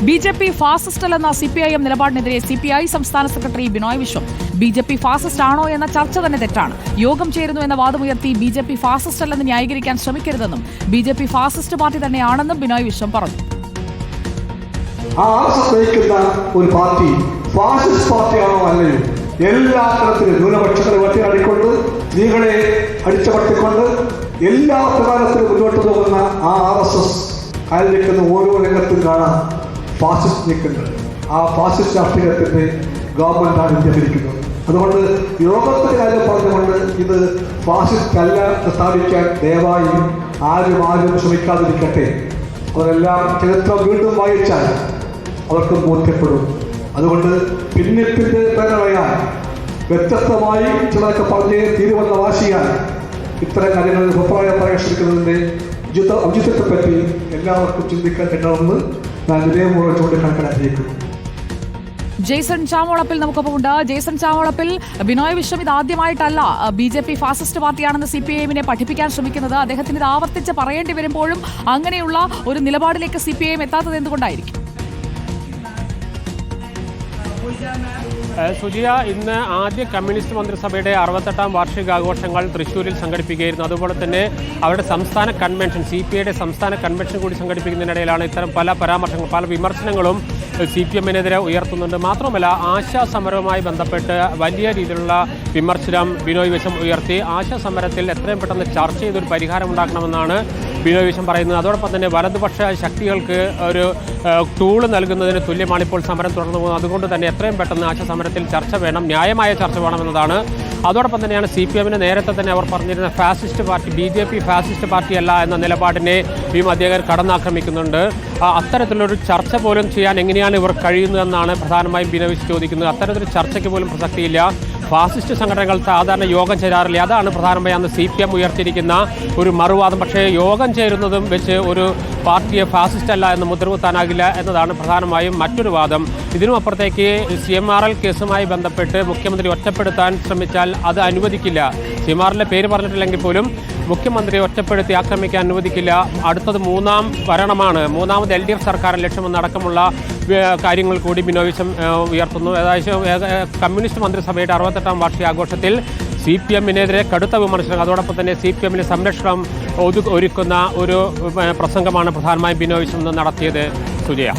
BJP fascist അല്ലെന്ന CPIM നിലപാടിനെതിരെ CPI സംസ്ഥാന secretary Binoy Viswam BJP fascist ആണോ എന്ന ചർച്ച തന്നെ തെറ്റാണ്. യോഗം ചേരുന്നു എന്ന വാദമുയർത്തി BJP ഫാസിസ്റ്റ് അല്ലെന്ന് ന്യായീകരിക്കാൻ ശ്രമിക്കരുതെന്നും BJP ഫാസിസ്റ്റ് പാർട്ടി തന്നെയാണെന്നും ബിനോയ് വിശ്വം പറഞ്ഞു. ഒരു പാർട്ടി ഫാസിസ്റ്റ് പാർട്ടിയാണോ അല്ലയോ? എല്ലാ തരത്തിലും ന്യൂനപക്ഷങ്ങളെ വെട്ടിയാടിക്കൊണ്ട് സ്ത്രീകളെ അടിച്ചമർത്തിക്കൊണ്ട് എല്ലാ പ്രകാരത്തിലും മുന്നോട്ട് പോകുന്ന ആ RSS നിൽക്കുന്ന ഓരോ രംഗത്തും കാണാൻ ഫാസിസ്റ്റ് നിൽക്കുന്നത്. ആ ഫാസിസ്റ്റ് രാഷ്ട്രീയത്തിന്റെ ഗവൺമെന്റാണ് ഇന്ത്യ ഭരിക്കുന്നത്. അതുകൊണ്ട് യോഗത്തിന്റെ കാര്യം പറഞ്ഞുകൊണ്ട് ഇത് ഫാസിസ്റ്റ് അല്ല സ്ഥാപിക്കാൻ ദയവായി ആരും ശ്രമിക്കാതിരിക്കട്ടെ. അവരെല്ലാം ചരിത്രം വീണ്ടും വായിച്ചാൽ അവർക്ക് ബോധ്യപ്പെടും. അതുകൊണ്ട് ഭിന്നിപ്പിന്റെ പേരളയാൽ വ്യത്യസ്തമായി ചിലർക്ക് പറഞ്ഞ് തീരുവന്ന വാശിയാൽ ഇത്തരം കാര്യങ്ങളിൽ അഭിപ്രായം പറയാൻ ശ്രമിക്കുന്നതിന്റെ ഔചിത്യത്തെപ്പറ്റി എല്ലാവർക്കും ചിന്തിക്കാൻ കഴിയണമെന്ന് ഞാൻ വിനയപൂർവ്വം ചൂണ്ടിക്കാണിക്കാൻ ആഗ്രഹിക്കുന്നു. Jason ചാമോളപ്പിൽ നമുക്കൊപ്പമുണ്ട്. Jason ചാമോളപ്പിൽ, Binoy Viswam ഇതാദ്യമായിട്ടല്ല BJP fascist പാർട്ടിയാണെന്ന് CPIMനെ പഠിപ്പിക്കാൻ ശ്രമിക്കുന്നത്. അദ്ദേഹത്തിന് ഇത് ആവർത്തിച്ച് പറയേണ്ടി വരുമ്പോഴും അങ്ങനെയുള്ള ഒരു നിലപാടിലേക്ക് CPIM എത്താത്തത് എന്തുകൊണ്ടായിരിക്കും? സുജിയ, ഇന്ന് ആദ്യ കമ്മ്യൂണിസ്റ്റ് മന്ത്രിസഭയുടെ 68ാം വാർഷികാഘോഷങ്ങൾ തൃശ്ശൂരിൽ സംഘടിപ്പിക്കുകയായിരുന്നു. അതുപോലെ തന്നെ അവരുടെ സംസ്ഥാന കൺവെൻഷൻ, CPIയുടെ സംസ്ഥാന കൺവെൻഷൻ കൂടി സംഘടിപ്പിക്കുന്നതിനിടയിലാണ് ഇത്തരം പല പരാമർശങ്ങളും പല വിമർശനങ്ങളും CPIMനെതിരെ ഉയർത്തുന്നുണ്ട്. മാത്രമല്ല, ആശാ സമരവുമായി ബന്ധപ്പെട്ട് വലിയ രീതിയിലുള്ള വിമർശനം ബിനോയ് വിശ്വം ഉയർത്തി. ആശാ സമരത്തിൽ എത്രയും പെട്ടെന്ന് ചർച്ച ചെയ്തൊരു പരിഹാരം ഉണ്ടാക്കണമെന്നാണ് ബിനോയ് വിശ്വം പറയുന്നത്. അതോടൊപ്പം തന്നെ വലതുപക്ഷ ശക്തികൾക്ക് ഒരു ടൂള് നൽകുന്നതിന് തുല്യമാണ് ഇപ്പോൾ സമരം തുടർന്നു പോകുന്നത്. അതുകൊണ്ട് തന്നെ എത്രയും പെട്ടെന്ന് ആശാ സമരത്തിൽ ചർച്ച വേണം, ന്യായമായ ചർച്ച വേണമെന്നതാണ്. അതോടൊപ്പം തന്നെയാണ് CPIMന് നേരത്തെ തന്നെ അവർ പറഞ്ഞിരുന്ന ഫാസിസ്റ്റ് പാർട്ടി BJP ഫാസിസ്റ്റ് പാർട്ടിയല്ല എന്ന നിലപാടിനെ ഈ അധികൃതർ കടന്നാക്രമിക്കുന്നുണ്ട്. അത്തരത്തിലൊരു ചർച്ച പോലും ചെയ്യാൻ എങ്ങനെയാണ് ഇവർ കഴിയുന്നതെന്നാണ് പ്രധാനമായും ബിനോയ് വിശ്വം ചോദിക്കുന്നത്. അത്തരത്തിലൊരു ചർച്ചയ്ക്ക് പോലും പ്രസക്തിയില്ല. ഫാസിസ്റ്റ് സംഘടനകൾ സാധാരണ യോഗം ചേരാറില്ല. അതാണ് പ്രധാനമായി അന്ന് CPIM ഉയർത്തിയിരിക്കുന്ന ഒരു മറുവാദം. പക്ഷേ യോഗം ചേരുന്നതും വെച്ച് ഒരു പാർട്ടിയെ ഫാസിസ്റ്റ് അല്ല എന്ന് മുദ്രകുത്താനാകില്ല എന്നതാണ് പ്രധാനമായും മറ്റൊരു വാദം. ഇതിനും അപ്പുറത്തേക്ക് CMRL കേസുമായി ബന്ധപ്പെട്ട് മുഖ്യമന്ത്രി ഒറ്റപ്പെടുത്താൻ ശ്രമിച്ചാൽ അത് അനുവദിക്കില്ല. CMRLന്റെ പേര് പറഞ്ഞിട്ടില്ലെങ്കിൽ പോലും മുഖ്യമന്ത്രിയെ ഒറ്റപ്പെടുത്തി ആക്രമിക്കാൻ അനുവദിക്കില്ല. അടുത്തത് മൂന്നാം ഭരണമാണ്, മൂന്നാമത് LDF സർക്കാരിന് ലക്ഷ്യമെന്നടക്കമുള്ള കാര്യങ്ങൾ കൂടി ബിനോയ് വിശ്വം ഉയർത്തുന്നു. ഏകദേശം കമ്മ്യൂണിസ്റ്റ് മന്ത്രിസഭയുടെ 68ാം വാർഷികാഘോഷത്തിൽ CPIMനെതിരെ കടുത്ത വിമർശനം, അതോടൊപ്പം തന്നെ CPIMന് സംരക്ഷണം ഒരുക്കുന്ന ഒരു പ്രസംഗമാണ് പ്രധാനമായും ബിനോയ് വിശ്വം നടത്തിയത്. സുജയ.